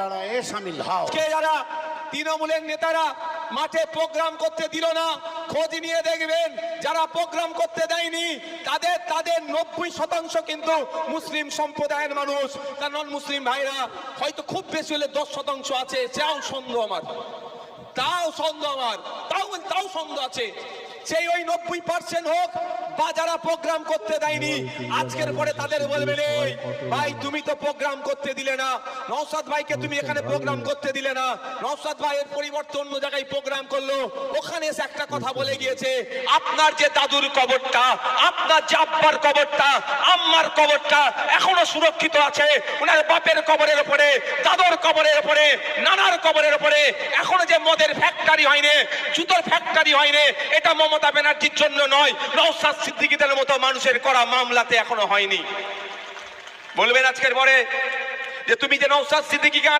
লড়াইয়ে শামিল হও। যারা তৃণমূলের নেতারা মাঠে প্রোগ্রাম করতে দিল না, খোঁজ নিয়ে দেখবেন যারা প্রোগ্রাম করতে দেয়নি তাদের 90% কিন্তু মুসলিম সম্প্রদায়ের মানুষ। তার নন মুসলিম ভাইরা হয়তো খুব বেশি হলে 10% আছে, তাও সন্দেহ আমার, তাও সন্দেহ আছে। সেই ওই 90% হোক বা যারা প্রোগ্রাম করতে দেয়নি, আজকের পরে তাদের বলবেন এই ভাই তুমি তো প্রোগ্রাম করতে দিলে না, নওশাদ ভাইকে তুমি এখানে প্রোগ্রাম করতে দিলে না, নওশাদ ভাইয়ের পরিবর্তে অন্য জায়গায় প্রোগ্রাম করলো, ওখানে এসে একটা কথা বলে গিয়েছে, আপনার যে দাদুর কবরটা, আপনার যে আব্বার কবরটা, আম্মার কবরটা এখনো সুরক্ষিত আছে, ওনার বাপের কবরের উপরে, দাদুর কবরের উপরে, নানার কবরের উপরে এখনো যে মদের ফ্যাক্টরি হয়নি, জুতোর ফ্যাক্টরি হয়নি, এটা মমতা ব্যানার্জির জন্য নয়, নওশাদ সিদ্দিকীদের মতো মানুষের করা মামলাতে এখনো হয়নি। বলবেন আজকের পরে যে তুমি যে নওশাদ সিদ্দিকীকে